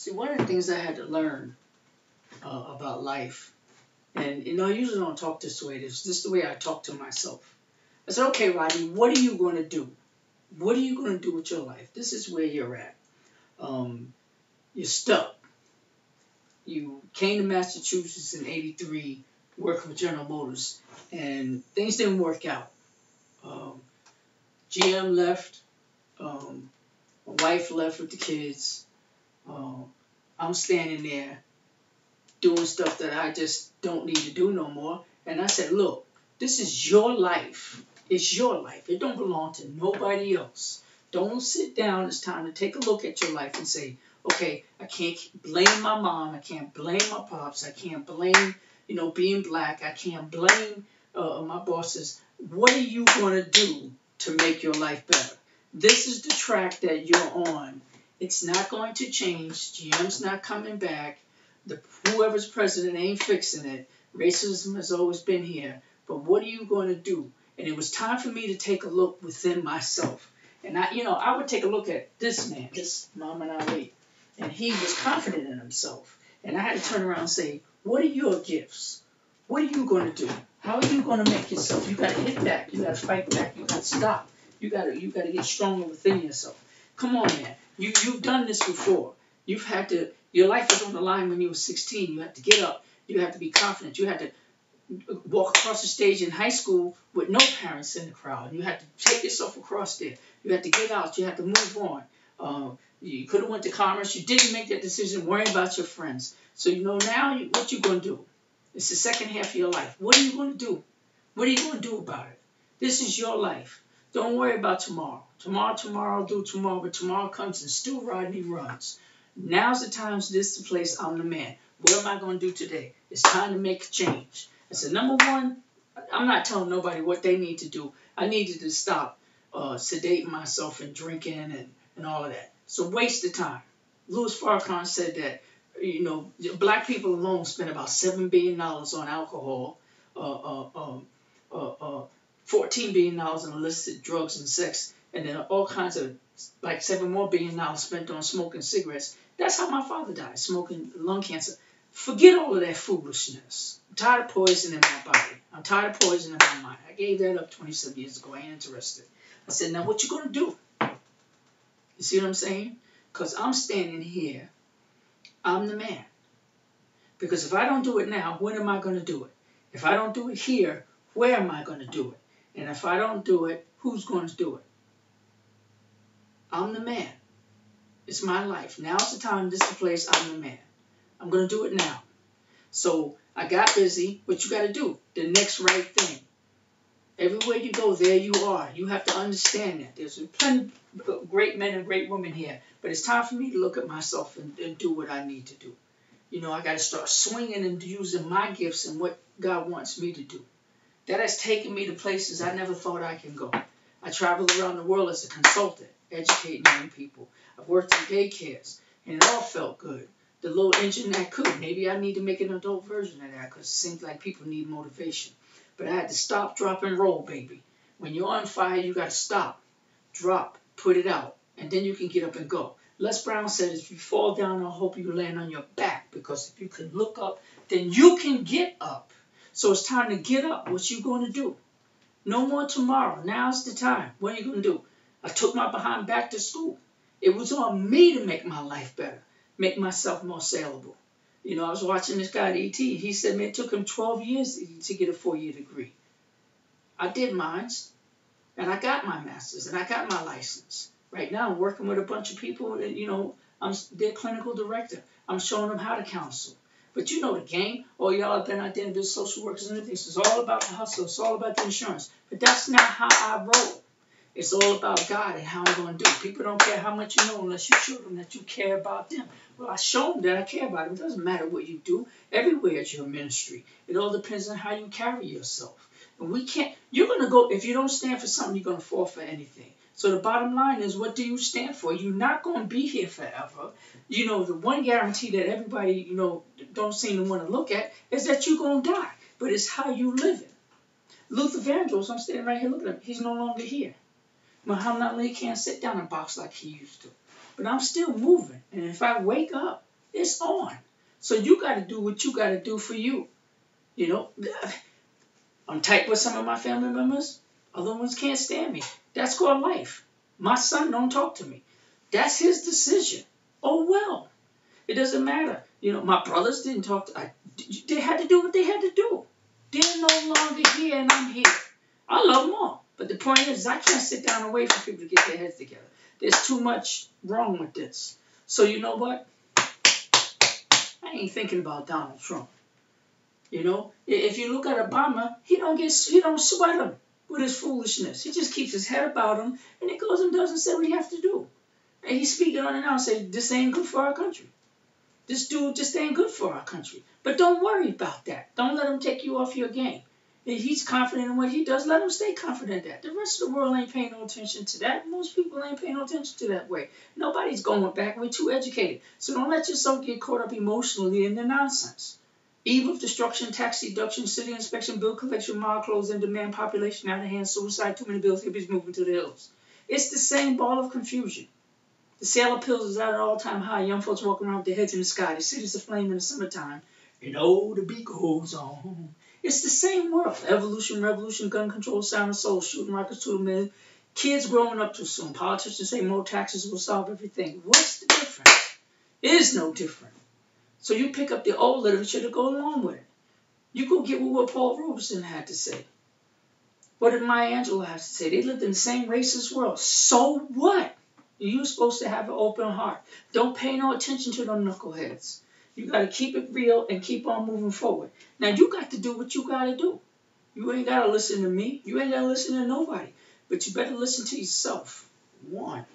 See, one of the things I had to learn about life, and I usually don't talk this way. This is the way I talk to myself. I said, okay, Rodney, what are you going to do? What are you going to do with your life? This is where you're at. You're stuck. You came to Massachusetts in '83, working with General Motors, and things didn't work out. GM left. My wife left with the kids. I'm standing there doing stuff that I just don't need to do no more. And I said, look, this is your life. It's your life. It don't belong to nobody else. Don't sit down. It's time to take a look at your life and say, okay, I can't blame my mom. I can't blame my pops. I can't blame, being black. I can't blame my bosses. What are you going to do to make your life better? This is the track that you're on. It's not going to change. GM's not coming back. Whoever's president ain't fixing it. Racism has always been here. But what are you going to do? And it was time for me to take a look within myself. And I would take a look at this man, this Muhammad Ali. And he was confident in himself. And I had to turn around and say, what are your gifts? What are you going to do? How are you going to make yourself? You got to hit back. You got to fight back. You got to stop. You got to get stronger within yourself. Come on, man. You've done this before. Your life was on the line when you were 16. You had to get up. You had to be confident. You had to walk across the stage in high school with no parents in the crowd. You had to take yourself across there. You had to get out. You had to move on. You could have went to commerce. You didn't make that decision worrying about your friends. So now what you going to do? It's the second half of your life. What are you going to do? What are you going to do about it? This is your life. Don't worry about tomorrow. Tomorrow, I'll do tomorrow. But tomorrow comes and still Rodney runs. Now's the time. This is the place. I'm the man. What am I going to do today? It's time to make a change. I said, number one, I'm not telling nobody what they need to do. I needed to stop sedating myself and drinking and all of that. So waste of time. Louis Farrakhan said that, black people alone spend about $7 billion on alcohol, $14 billion on illicit drugs and sex, and then all kinds of, like $7 more billion spent on smoking cigarettes. That's how my father died, smoking lung cancer. Forget all of that foolishness. I'm tired of poison in my body. I'm tired of poison in my mind. I gave that up 27 years ago. I ain't interested. I said, now what you going to do? You see what I'm saying? Because I'm standing here. I'm the man. Because if I don't do it now, when am I going to do it? If I don't do it here, where am I going to do it? And if I don't do it, who's going to do it? I'm the man. It's my life. Now's the time. This is the place. I'm the man. I'm going to do it now. So I got busy. What you got to do? The next right thing. Everywhere you go, there you are. You have to understand that. There's plenty of great men and great women here. But it's time for me to look at myself and do what I need to do. I got to start swinging and using my gifts and what God wants me to do. That has taken me to places I never thought I can go. I traveled around the world as a consultant, educating young people. I've worked in daycares, and it all felt good. The little engine that could. Maybe I need to make an adult version of that because it seems like people need motivation. But I had to stop, drop, and roll, baby. When you're on fire, you got to stop, drop, put it out, and then you can get up and go. Les Brown said, if you fall down, I hope you land on your back, because if you can look up, then you can get up. So it's time to get up. What you going to do? No more tomorrow. Now's the time. What are you going to do? I took my behind back to school. It was on me to make my life better, make myself more saleable. I was watching this guy at ET. He said, man, it took him 12 years to get a 4-year degree. I did mine, and I got my master's, and I got my license. Right now, I'm working with a bunch of people, and, I'm their clinical director. I'm showing them how to counsel. But you know the game. All y'all have been out there and been social workers and everything. It's all about the hustle. It's all about the insurance. But that's not how I roll. It's all about God and how I'm going to do it. People don't care how much you know unless you show them that you care about them. Well, I show them that I care about them. It doesn't matter what you do. Everywhere it's your ministry. It all depends on how you carry yourself. And we can't, you're going to go, if you don't stand for something, you're going to fall for anything. So the bottom line is, what do you stand for? You're not going to be here forever. The one guarantee that everybody, don't seem to want to look at is that you're going to die. But it's how you live it. Luther Vandross, I'm standing right here looking at him. He's no longer here. Muhammad Ali can't sit down and box like he used to. But I'm still moving. And if I wake up, It's on. So you got to do what you got to do for you. You know, I'm tight with some of my family members. Other ones can't stand me. That's called life. My son don't talk to me. That's his decision. Oh well. It doesn't matter. You know, my brothers didn't talk to. They had to do what they had to do. They're no longer here, and I'm here. I love them all. But the point is, I can't sit down and wait for people to get their heads together. There's too much wrong with this. So you know what? I ain't thinking about Donald Trump. You know, if you look at Obama, he don't sweat him with his foolishness. He just keeps his head about him, and he goes and does and says what he has to do. And he's speaking on it now and saying, this ain't good for our country. This dude just ain't good for our country. But don't worry about that. Don't let him take you off your game. If he's confident in what he does, let him stay confident in that. The rest of the world ain't paying no attention to that. Most people ain't paying no attention to that way. Nobody's going back. We're too educated. So don't let yourself get caught up emotionally in the nonsense. Evil of destruction, tax deduction, city inspection, bill collection, mall closed in demand, population out of hand, suicide, too many bills, hippies moving to the hills. It's the same ball of confusion. The sale of pills is at an all-time high. Young folks walking around with their heads in the sky. The city's aflame in the summertime. And oh, the beat goes on. It's the same world. Evolution, revolution, gun control, sound and soul, shooting rockets to the moon. Kids growing up too soon. Politicians say more taxes will solve everything. What's the difference? It is no different. So you pick up the old literature to go along with it. You go get what Paul Robeson had to say. What did Maya Angelou have to say? They lived in the same racist world. So what? You're supposed to have an open heart. Don't pay no attention to them knuckleheads. You got to keep it real and keep on moving forward. Now, you got to do what you got to do. You ain't got to listen to me. You ain't got to listen to nobody. But you better listen to yourself. One.